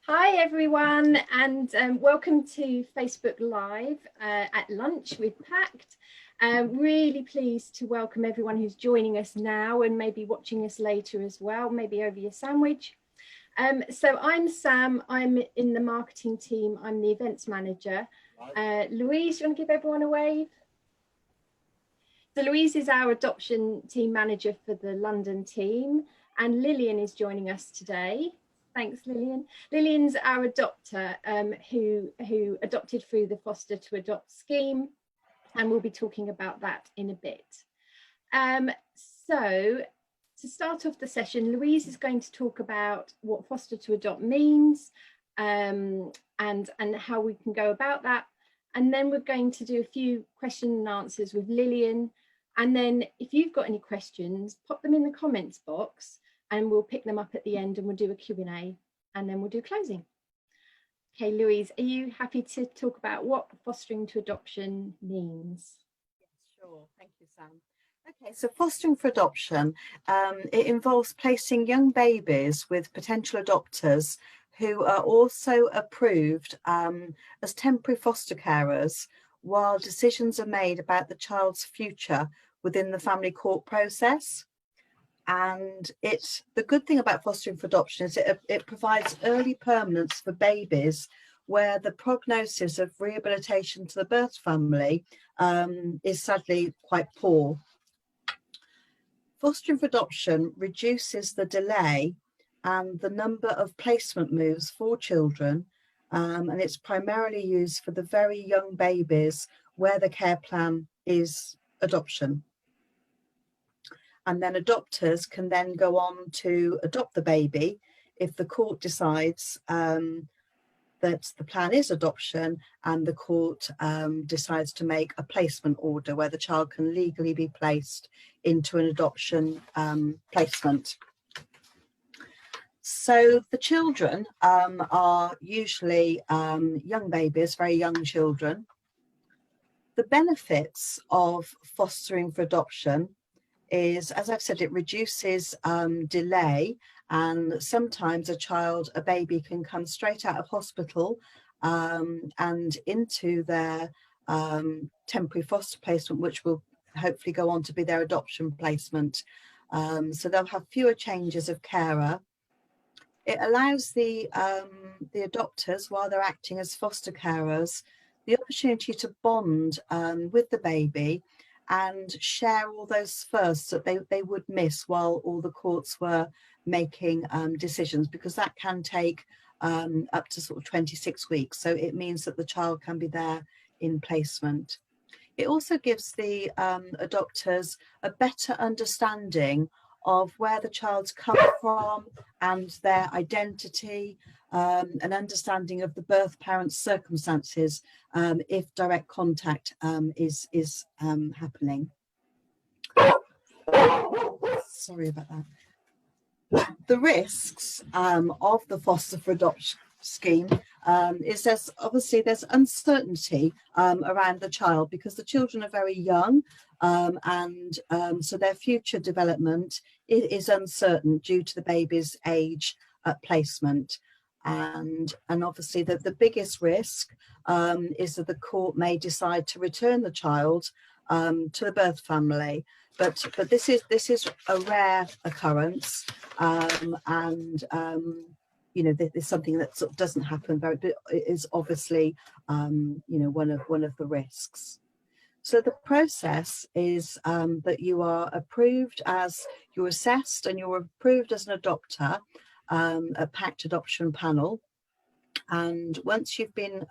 Hi everyone, and welcome to Facebook Live at lunch with PACT. Really pleased to welcome everyone who's joining us now and maybe watching us later as well, maybe over your sandwich. So I'm Sam, I'm in the marketing team, I'm the events manager. Louise, do you want to give everyone a wave? So Louise is our adoption team manager for the London team, and Lillian is joining us today. Thanks, Lillian. Lillian's our adopter who adopted through the Foster to Adopt scheme, and we'll be talking about that in a bit. So to start off the session, Louise is going to talk about what Foster to Adopt means and how we can go about that. And then we're going to do a few question and answers with Lillian. And then if you've got any questions, pop them in the comments box and we'll pick them up at the end and we'll do a Q&A and then we'll do closing. Okay, Louise, are you happy to talk about what fostering to adoption means? Yes, sure. Thank you, Sam. Okay, so fostering for adoption, it involves placing young babies with potential adopters who are also approved as temporary foster carers while decisions are made about the child's future within the family court process. And the good thing about fostering for adoption is it provides early permanence for babies where the prognosis of rehabilitation to the birth family is sadly quite poor. Fostering for adoption reduces the delay and the number of placement moves for children, and it's primarily used for the very young babies where the care plan is adoption. And then adopters can then go on to adopt the baby if the court decides that the plan is adoption and the court decides to make a placement order where the child can legally be placed into an adoption placement. So the children are usually young babies, very young children. The benefits of fostering for adoption is, as I've said, it reduces delay, and sometimes a baby can come straight out of hospital and into their temporary foster placement, which will hopefully go on to be their adoption placement. So they'll have fewer changes of carer. It allows the adopters, while they're acting as foster carers, the opportunity to bond with the baby and share all those firsts that they would miss while all the courts were making decisions, because that can take up to sort of 26 weeks. So it means that the child can be there in placement. It also gives the adopters a better understanding of where the child's come from and their identity, an understanding of the birth parent's circumstances if direct contact is happening. Sorry about that. The risks of the foster for adoption scheme is there's uncertainty around the child, because the children are very young, and so their future development is uncertain due to the baby's age at placement. And obviously the biggest risk is that the court may decide to return the child to the birth family, but this is a rare occurrence, and you know, there's something that sort of doesn't happen very, but it is obviously you know, one of the risks. So the process is that you are approved you're assessed and you're approved as an adopter, a PACT adoption panel. And once you've been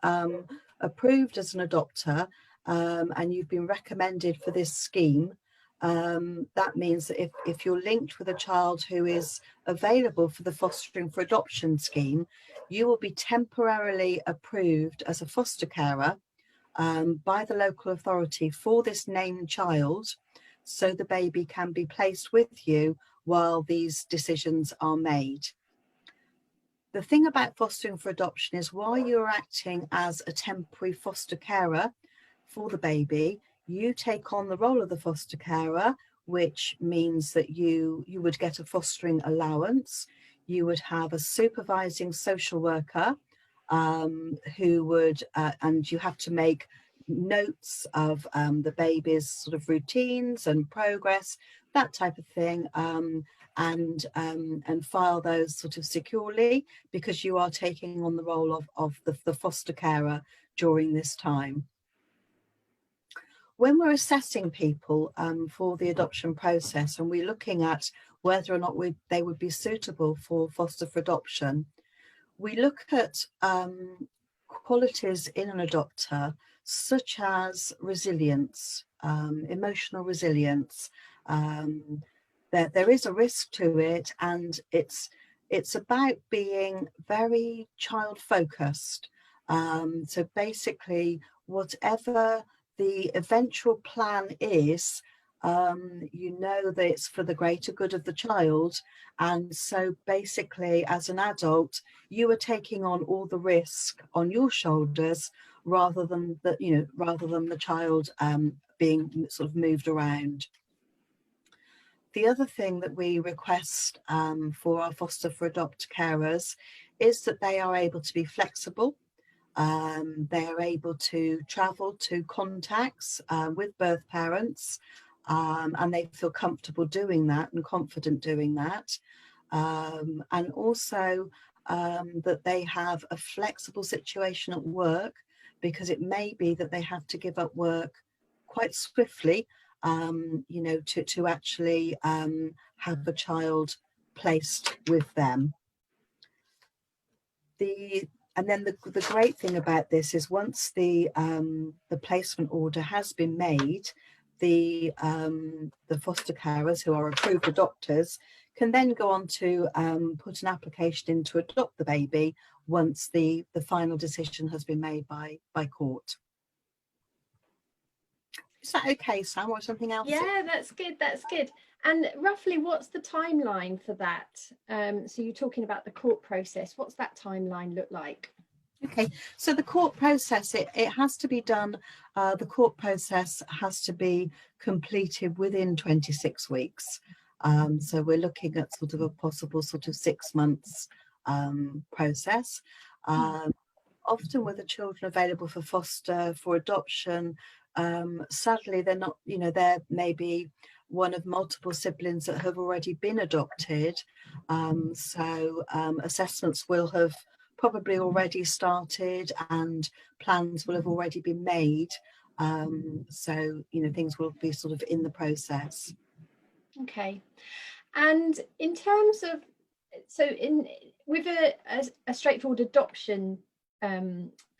approved as an adopter and you've been recommended for this scheme, that means that if you're linked with a child who is available for the fostering for adoption scheme, you will be temporarily approved as a foster carer by the local authority for this named child, so the baby can be placed with you while these decisions are made. The thing about fostering for adoption is, while you're acting as a temporary foster carer for the baby, you take on the role of the foster carer, which means that you would get a fostering allowance. you would have a supervising social worker who would, and you have to make notes of the baby's sort of routines and progress, that type of thing, and file those sort of securely, because you are taking on the role of the foster carer during this time. When we're assessing people for the adoption process, and we're looking at whether or not they would be suitable for foster for adoption, we look at qualities in an adopter, such as resilience, emotional resilience. There is a risk to it, and it's about being very child focused. So basically, whatever the eventual plan is, you know that it's for the greater good of the child. And so basically, as an adult, you are taking on all the risk on your shoulders, rather than the child being sort of moved around. The other thing that we request for our foster for adopt carers is that they are able to be flexible. They are able to travel to contacts with birth parents, and they feel comfortable doing that and confident doing that. And also that they have a flexible situation at work, because it may be that they have to give up work quite swiftly, to actually have a child placed with them. And then the great thing about this is, once the placement order has been made, the foster carers, who are approved adopters, can then go on to put an application in to adopt the baby once the final decision has been made by court. Is that okay, Sam, or something else? Yeah, that's good. That's good. And roughly, what's the timeline for that? So you're talking about the court process. What's that timeline look like? Okay, so the court process, it has to be done. The court process has to be completed within 26 weeks. So we're looking at sort of a possible sort of 6 months process. Often with the children available for foster for adoption, sadly they're not, there may be one of multiple siblings that have already been adopted. So assessments will have probably already started, and plans will have already been made. So things will be sort of in the process. Okay. And in terms of, so with a straightforward adoption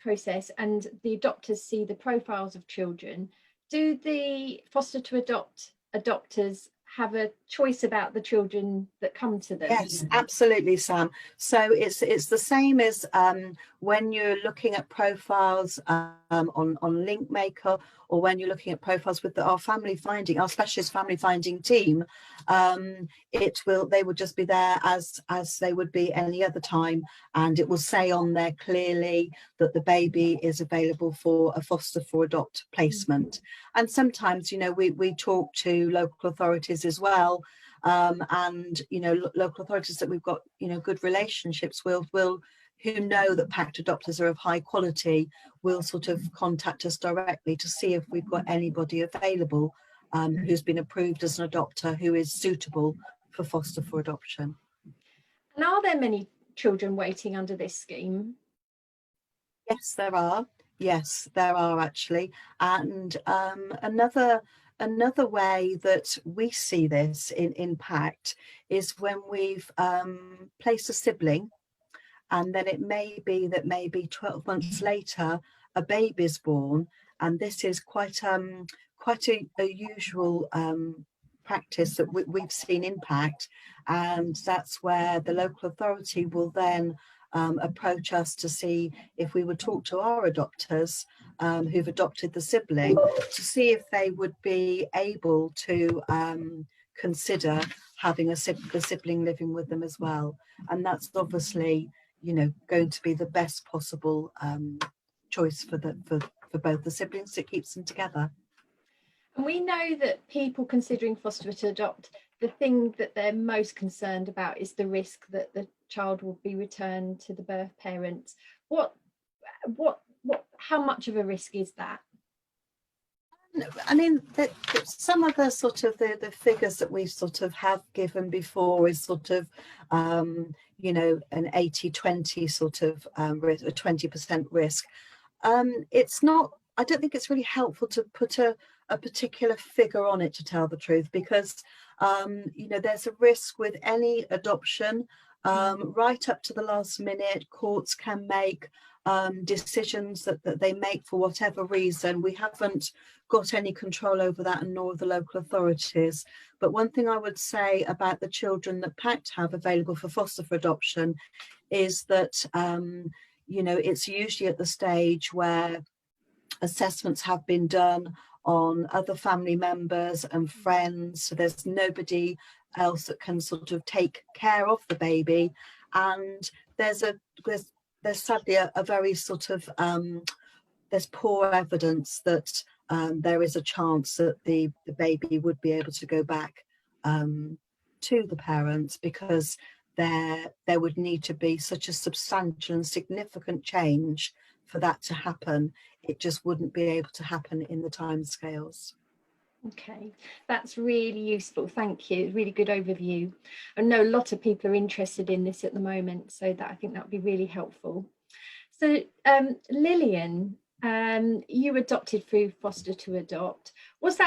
process, and the adopters see the profiles of children, do the foster to adopt adopters have a choice about the children that come to them? Yes, absolutely, Sam. So it's the same as when you're looking at profiles on LinkMaker, or when you're looking at profiles with our specialist family finding team. They will just be there as they would be any other time, and it will say on there clearly that the baby is available for a foster for adopt placement. And sometimes, we talk to local authorities as well. And local authorities that we've got good relationships with who know that PACT adopters are of high quality, will sort of contact us directly to see if we've got anybody available who's been approved as an adopter who is suitable for foster for adoption. And are there many children waiting under this scheme? Yes, there are. Yes, there are actually. And another way that we see this in PACT is when we've placed a sibling, and then it may be that maybe 12 months later a baby's born, and this is quite a usual practice that we've seen in PACT, and that's where the local authority will then approach us to see if we would talk to our adopters who've adopted the sibling, to see if they would be able to consider having the sibling living with them as well. And that's obviously going to be the best possible choice for both the siblings. It keeps them together. And we know that people considering foster to adopt the thing that they're most concerned about is the risk that the child will be returned to the birth parents. How much of a risk is that? I mean, some of the sort of the figures that we sort of have given before is sort of, you know, an 80-20 sort of risk, a 20% risk. It's not, I don't think it's really helpful to put a particular figure on it, to tell the truth, because, you know, there's a risk with any adoption. Right up to the last minute, courts can make decisions that they make for whatever reason. We haven't got any control over that, and nor the local authorities. But one thing I would say about the children that PACT have available for foster for adoption is that, you know, it's usually at the stage where assessments have been done on other family members and friends, so there's nobody else that can sort of take care of the baby, and there's sadly a very sort of there's poor evidence that there is a chance that the baby would be able to go back to the parents, because there would need to be such a substantial and significant change for that to happen. It just wouldn't be able to happen in the timescales. Okay, that's really useful. Thank you. Really good overview. I know a lot of people are interested in this at the moment, so that I think that would be really helpful. So, Lillian, you adopted through Foster to Adopt. Was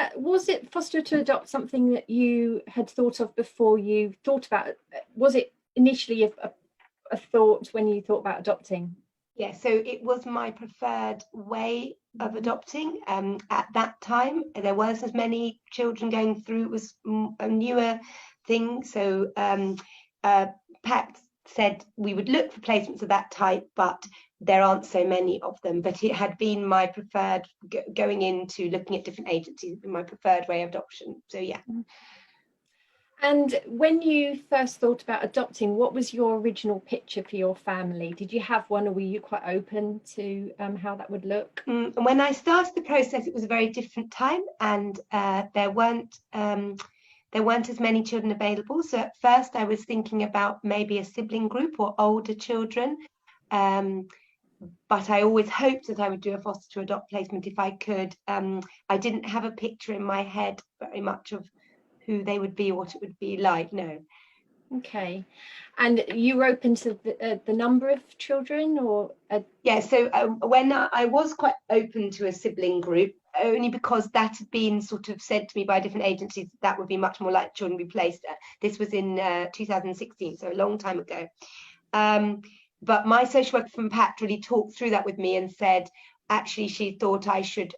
it Foster to Adopt something that you had thought of before you thought about it? Was it initially a thought when you thought about adopting? Yeah, so it was my preferred way of adopting. At that time, there weren't as many children going through. It was a newer thing. So PACT said we would look for placements of that type, but there aren't so many of them. But it had been my preferred, going into looking at different agencies, my preferred way of adoption. So yeah. And when you first thought about adopting, what was your original picture for your family? Did you have one, or were you quite open to how that would look? When I started the process, it was a very different time, and there weren't as many children available. So at first I was thinking about maybe a sibling group or older children. But I always hoped that I would do a foster to adopt placement if I could. I didn't have a picture in my head very much of who they would be, what it would be like, no. Okay, and you were open to the number of children, or? Yeah, so when I was quite open to a sibling group, only because that had been sort of said to me by different agencies that would be much more likely children to be placed. This was in 2016, so a long time ago. But my social worker from PACT really talked through that with me and said, actually, she thought I should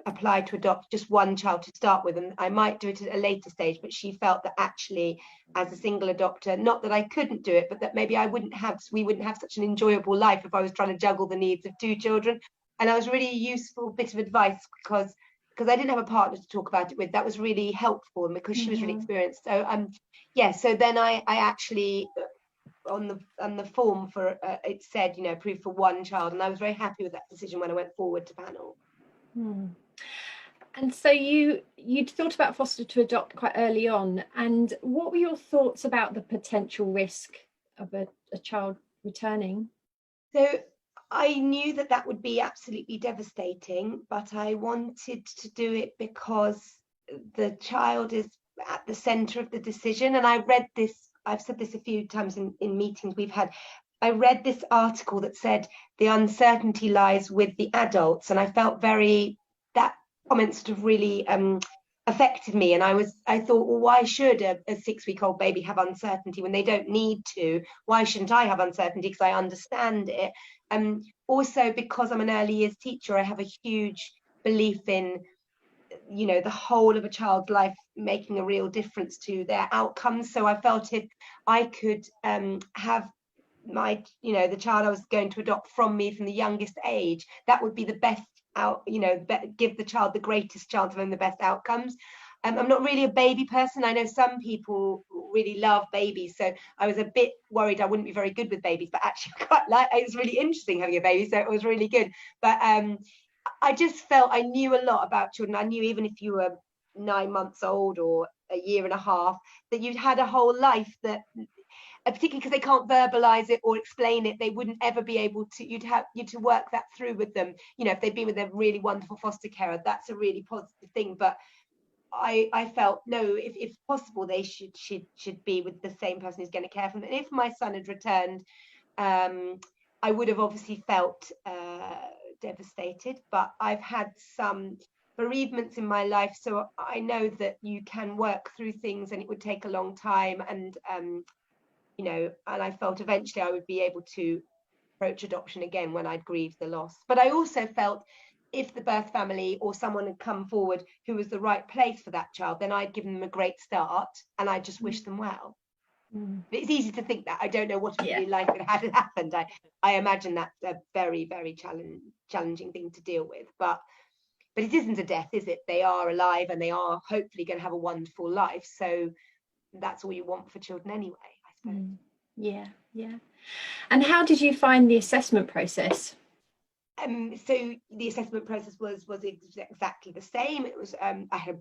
apply to adopt just one child to start with, and I might do it at a later stage, but she felt that actually as a single adopter, not that I couldn't do it, but that maybe we wouldn't have such an enjoyable life if I was trying to juggle the needs of two children. And that was really a useful bit of advice, because I didn't have a partner to talk about it with. That was really helpful, and because she was really experienced. So yeah, so then I actually on the form for it said, you know, approved for one child, and I was very happy with that decision when I went forward to panel. And so you'd thought about foster to adopt quite early on, and what were your thoughts about the potential risk of a child returning? So I knew that would be absolutely devastating, but I wanted to do it because the child is at the center of the decision. And I read this, I've said this a few times in meetings we've had, I read this article that said the uncertainty lies with the adults, and I felt that comment sort of really affected me. And I thought, well, why should a 6-week-old baby have uncertainty when they don't need to? Why shouldn't I have uncertainty? Because I understand it. Also, because I'm an early years teacher, I have a huge belief in, you know, the whole of a child's life making a real difference to their outcomes. So I felt if I could have my, you know, the child I was going to adopt from me from the youngest age, that would be the best give the child the greatest chance of having the best outcomes. I'm not really a baby person. I know some people really love babies, so I was a bit worried I wouldn't be very good with babies, but actually it was really interesting having a baby, so it was really good. But I just felt I knew a lot about children. I knew even if you were 9 months old or a year and a half, that you'd had a whole life that, particularly because they can't verbalize it or explain it, they wouldn't ever be able to, you'd have you to work that through with them. You know, if they'd been with a really wonderful foster carer, that's a really positive thing. But I felt, no, if possible, they should be with the same person who's going to care for them. And if my son had returned, I would have obviously felt devastated. But I've had some bereavements in my life, so I know that you can work through things, and it would take a long time. And you know, and I felt eventually I would be able to approach adoption again when I'd grieved the loss. But I also felt, if the birth family or someone had come forward who was the right place for that child, then I'd given them a great start, and I just wish them well. It's easy to think that. I don't know what it would be like if it had happened. I imagine that's a very, very challenging thing to deal with. But it isn't a death, is it? They are alive, and they are hopefully going to have a wonderful life. So that's all you want for children anyway, I suppose. Yeah. And how did you find the assessment process? So the assessment process was exactly the same. It was I had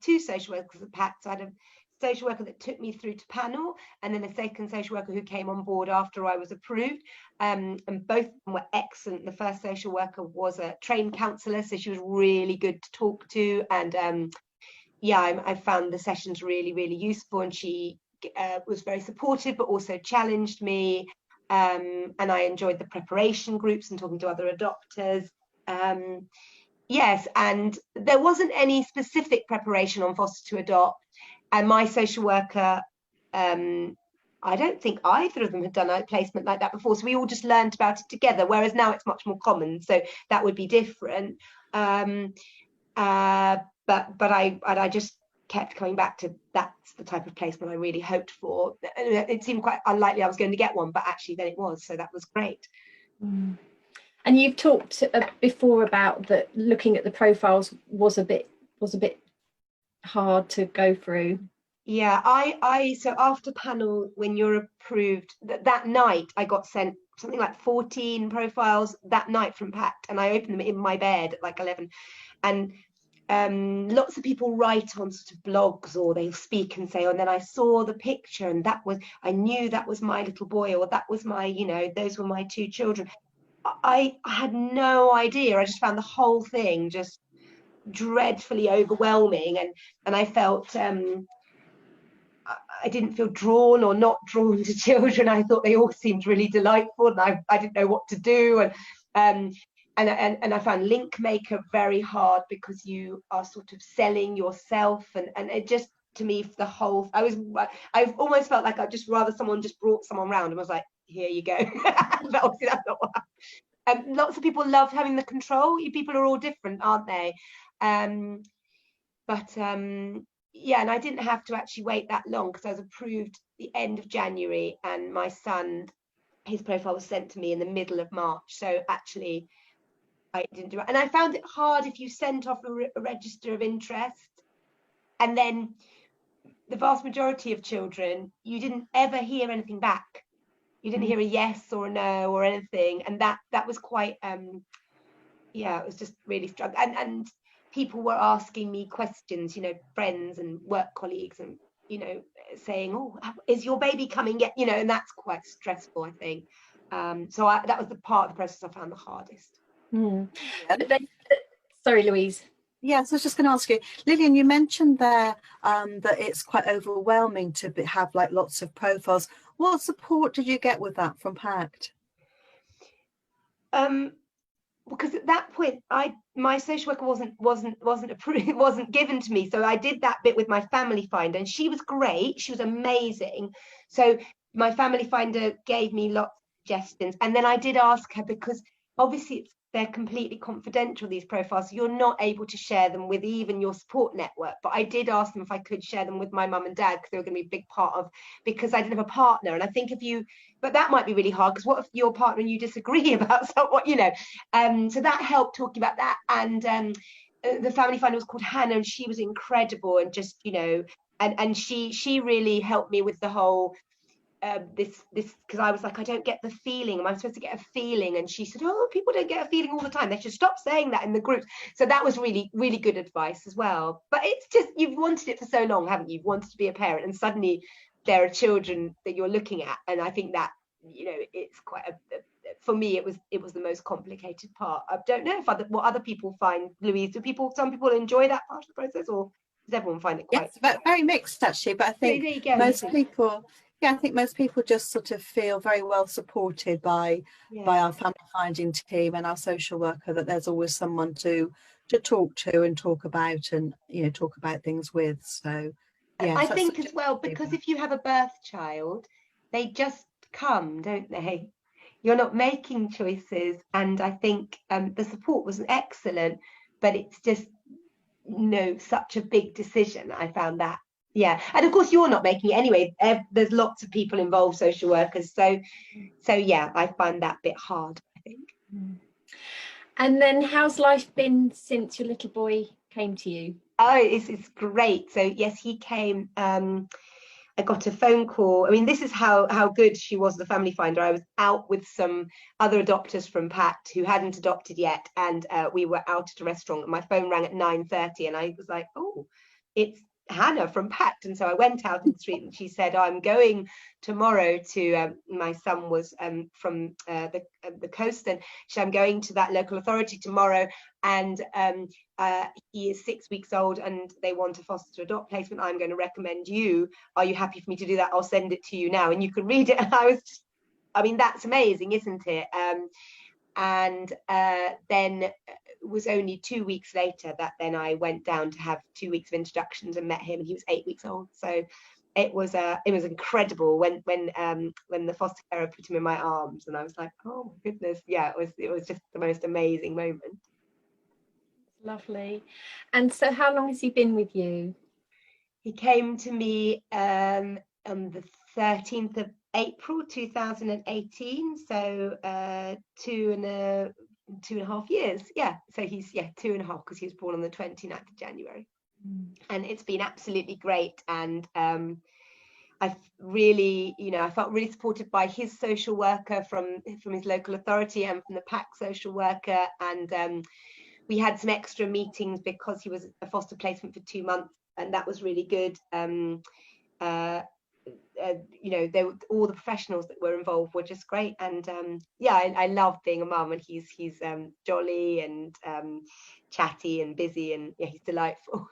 two social workers at PACT. So I had a social worker that took me through to panel, and then a second social worker who came on board after I was approved, and both of them were excellent. The first social worker was a trained counsellor, so she was really good to talk to, and I found the sessions really, really useful, and she was very supportive but also challenged me. And I enjoyed the preparation groups and talking to other adopters. Yes, and there wasn't any specific preparation on foster to adopt. And my social worker, I don't think either of them had done a placement like that before. So we all just learned about it together, whereas now it's much more common. So that would be different. But I just kept coming back to, that's the type of placement I really hoped for. It seemed quite unlikely I was going to get one, but actually then it was, so that was great. And you've talked before about that looking at the profiles was a bit hard to go through. Yeah, so after panel, when you're approved, that night I got sent something like 14 profiles that night from PACT, and I opened them in my bed at like 11, and lots of people write on sort of blogs, or they'll speak and say, oh, and then I saw the picture, and I knew that was my little boy, or that was my, you know, those were my two children. I had no idea. I just found the whole thing just dreadfully overwhelming, and I felt I didn't feel drawn or not drawn to children. I thought they all seemed really delightful, and I didn't know what to do, and I found link maker very hard, because you are sort of selling yourself, and it just, to me, the whole, I've almost felt like I'd just rather someone just brought someone round and was like, here you go. But obviously that's not what happened. Lots of people love having the control. People are all different, aren't they? Yeah, and I didn't have to actually wait that long, because I was approved the end of January, and my son, his profile was sent to me in the middle of March. So actually I didn't do it. And I found it hard if you sent off a register of interest, and then the vast majority of children, you didn't ever hear anything back. You didn't hear a yes or a no or anything. And that was quite, it was just really struggling. And people were asking me questions, you know, friends and work colleagues, and, you know, saying, oh, is your baby coming yet? You know, and that's quite stressful, I think. So that was the part of the process I found the hardest. Sorry, Louise. Yes, I was just going to ask you, Lillian, you mentioned there that it's quite overwhelming to have like lots of profiles. What support did you get with that from PACT? Because at that point, my social worker wasn't approved, wasn't given to me. So I did that bit with my family finder, and she was great. She was amazing. So my family finder gave me lots of suggestions, and then I did ask her, because obviously they're completely confidential, these profiles, so you're not able to share them with even your support network. But I did ask them if I could share them with my mum and dad, because they were going to be a big part of, because I didn't have a partner. And I think but that might be really hard, because what if your partner and you disagree about somewhat, you know? So that helped, talking about that. And the family finder was called Hannah, and she was incredible, and just, you know, and she really helped me with the whole, this because I was like, I don't get the feeling. Am I supposed to get a feeling? And she said, oh, people don't get a feeling all the time. They should stop saying that in the groups. So that was really, really good advice as well. But it's just, you've wanted it for so long, haven't you? You've wanted to be a parent, and suddenly there are children that you're looking at. And I think that, you know, it's quite for me, it was the most complicated part. I don't know if what other people find, Louise. Some people enjoy that part of the process, or does everyone find it quite? Yes, very mixed actually. But I think most people, I think most people just sort of feel very well supported by our family finding team and our social worker, that there's always someone to talk to and talk about, and talk about things with. So yeah, I think as well, because if you have a birth child, they just come, don't they? You're not making choices, and I think the support was excellent, but it's just such a big decision. I found that, and of course you're not making it anyway. There's lots of people involved, social workers, so yeah, I find that bit hard, I think. And then how's life been since your little boy came to you? Oh, it's great. So yes, he came. I got a phone call. I mean, this is how good she was, the family finder. I was out with some other adopters from PACT who hadn't adopted yet, and we were out at a restaurant, and my phone rang at 9:30, and I was like, oh, it's Hannah from PACT. And so I went out in the street, and she said, I'm going tomorrow to my son was from the coast, and she said, I'm going to that local authority tomorrow, and he is 6 weeks old, and they want a foster to adopt placement. I'm going to recommend you. Are you happy for me to do that? I'll send it to you now, and you can read it. And I mean, that's amazing, isn't it? And then it was only 2 weeks later that then I went down to have 2 weeks of introductions and met him, and he was 8 weeks old. So it was incredible when the foster carer put him in my arms, and I was like, oh my goodness, yeah, it was just the most amazing moment. Lovely. And so how long has he been with you? He came to me on the 13th of April 2018, so 2.5 years. So he's 2.5, because he was born on the 29th of January. And it's been absolutely great, and I've really, I felt really supported by his social worker from his local authority, and from the PACT social worker, and we had some extra meetings because he was a foster placement for 2 months, and that was really good. All the professionals that were involved were just great, and I love being a mum, and he's jolly and chatty and busy, and he's delightful.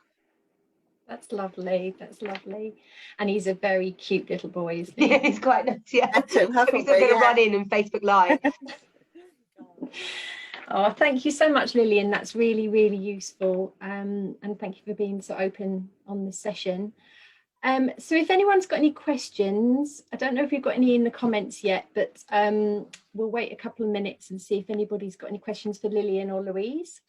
That's lovely. That's lovely. And he's a very cute little boy, isn't he? Yeah, he's quite nice. Yeah, he's going to run in and Facebook Live. Oh, thank you so much, Lillian. That's really, really useful. And thank you for being so open on this session. So if anyone's got any questions, I don't know if you've got any in the comments yet, but we'll wait a couple of minutes and see if anybody's got any questions for Lillian or Louise.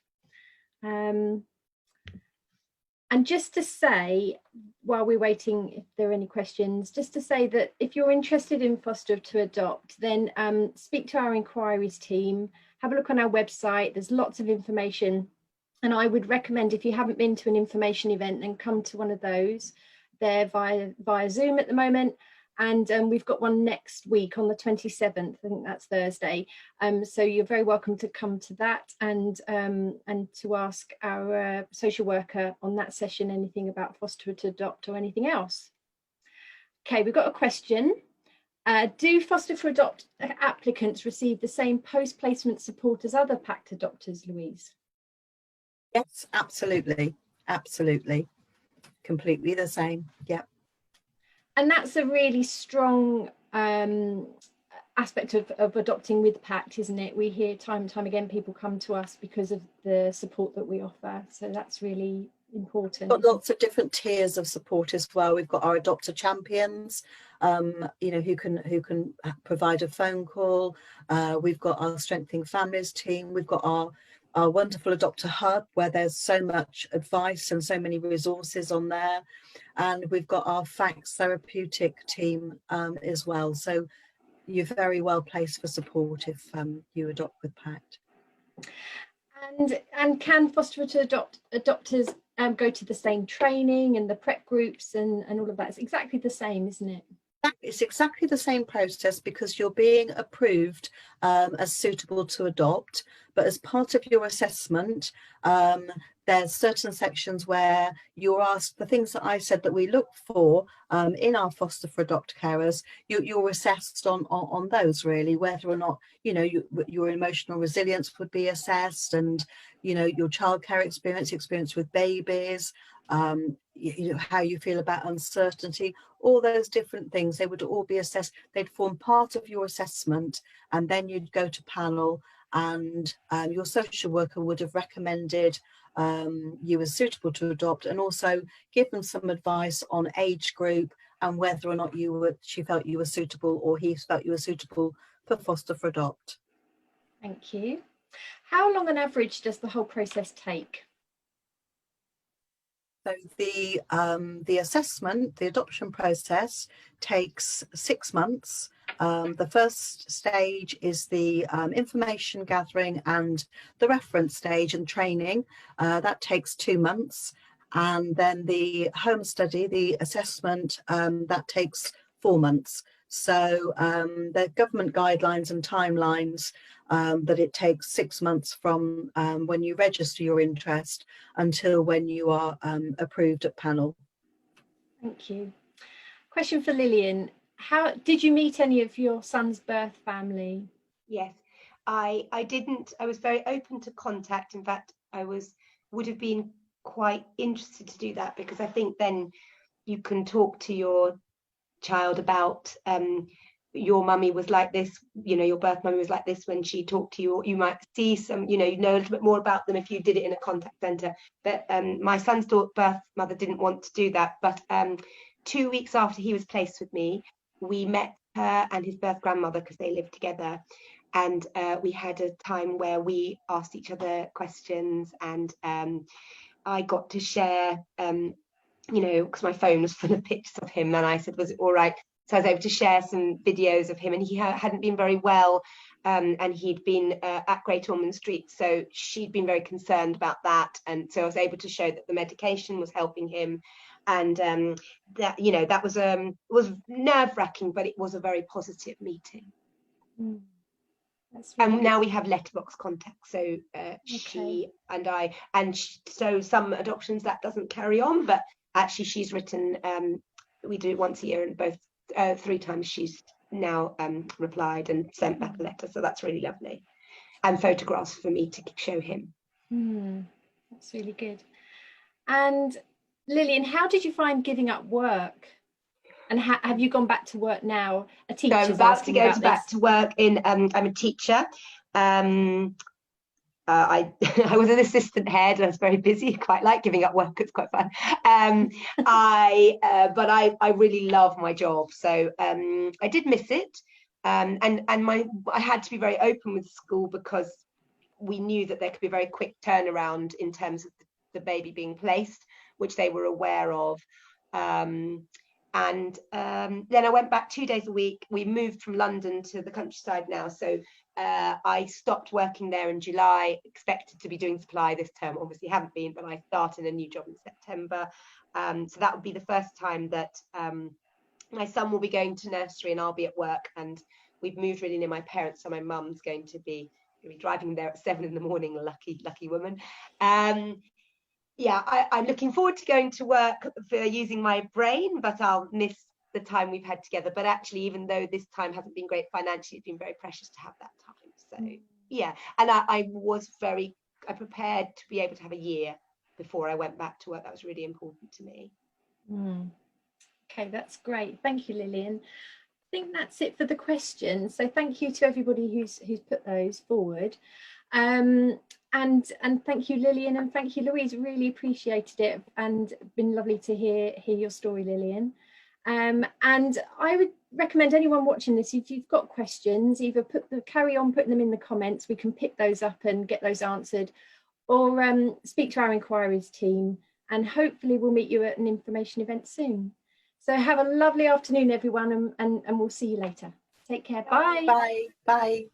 And just to say, while we're waiting, if there are any questions, just to say that if you're interested in foster to adopt, then speak to our inquiries team, have a look on our website. There's lots of information. And I would recommend, if you haven't been to an information event, then come to one of those. They're via Zoom at the moment. And we've got one next week on the 27th. I think that's Thursday. So you're very welcome to come to that, and to ask our social worker on that session anything about foster to adopt or anything else. Okay, we've got a question. Do foster for adopt applicants receive the same post-placement support as other PACT adopters, Louise? Yes, absolutely. Absolutely. Completely the same. Yeah. And that's a really strong aspect of adopting with PACT, isn't it? We hear time and time again people come to us because of the support that we offer. So that's really important. We've got lots of different tiers of support as well. We've got our adopter champions, who can provide a phone call. We've got our Strengthening Families team. We've got our wonderful adopter hub, where there's so much advice and so many resources on there, and we've got our FACTS therapeutic team as well. So you're very well placed for support if you adopt with PACT. And can foster to adopters go to the same training and the prep groups and all of that? It's exactly the same, isn't it? It's exactly the same process, because you're being approved as suitable to adopt. But as part of your assessment, there's certain sections where you're asked the things that I said that we look for in our foster for adopt carers. You're assessed on those, really, whether or not, you know, your emotional resilience would be assessed, and, you know, your childcare experience with babies, you know, how you feel about uncertainty, all those different things. They would all be assessed. They'd form part of your assessment, and then you'd go to panel, and your social worker would have recommended you as suitable to adopt, and also give them some advice on age group and whether or not she felt you were suitable, or he felt you were suitable for foster for adopt. Thank you. How long on average does the whole process take? So the assessment, the adoption process, takes 6 months. The first stage is the information gathering and the reference stage and training. That takes 2 months. And then the home study, the assessment, that takes 4 months. So the government guidelines and timelines that it takes 6 months from when you register your interest until when you are approved at panel. Thank you. Question for Lillian. How did you meet any of your son's birth family? Yes, I didn't. I was very open to contact. In fact, would have been quite interested to do that, because I think then you can talk to your child about your mummy was like this, you know, your birth mummy was like this when she talked to you, or you might see some, you know a little bit more about them if you did it in a contact centre. But my son's birth mother didn't want to do that. But 2 weeks after he was placed with me, we met her and his birth grandmother, because they lived together, and we had a time where we asked each other questions, and I got to share you know, because my phone was full of pictures of him, and I said, was it all right? So I was able to share some videos of him, and he hadn't been very well, and he'd been at Great Ormond Street, so she'd been very concerned about that, and so I was able to show that the medication was helping him, and that, you know, that was nerve-wracking, but it was a very positive meeting. Mm. Really and now we have letterbox contact, so she and I, and so some adoptions that doesn't carry on, but actually she's written, we do it once a year, and both 3 times she's now replied and sent back a letter, so that's really lovely, and photographs for me to show him. That's really good. And Lillian, how did you find giving up work? And have you gone back to work now? A teacher. So I'm about to go back to work in. I'm a teacher. I was an assistant head. I was very busy. Quite like giving up work. It's quite fun. But I really love my job. So I did miss it. And I had to be very open with school, because we knew that there could be a very quick turnaround in terms of the baby being placed, which they were aware of. And then I went back 2 days a week. We moved from London to the countryside now. So I stopped working there in July, expected to be doing supply this term. Obviously haven't been, but I started a new job in September. So that would be the first time that my son will be going to nursery and I'll be at work. And we've moved really near my parents. So my mum's going to be driving there at 7 in the morning. Lucky woman. Yeah, I'm looking forward to going to work for using my brain, but I'll miss the time we've had together. But actually, even though this time hasn't been great financially, it's been very precious to have that time. So yeah, and I prepared to be able to have a year before I went back to work. That was really important to me. Okay, that's great. Thank you, Lillian. I think that's it for the questions. So thank you to everybody who's put those forward. And thank you, Lillian, and thank you, Louise. Really appreciated it, and been lovely to hear your story, Lillian. And I would recommend anyone watching this, if you've got questions, either carry on putting them in the comments. We can pick those up and get those answered, or speak to our inquiries team, and hopefully we'll meet you at an information event soon. So have a lovely afternoon, everyone, and we'll see you later. Take care. Bye. Bye. Bye.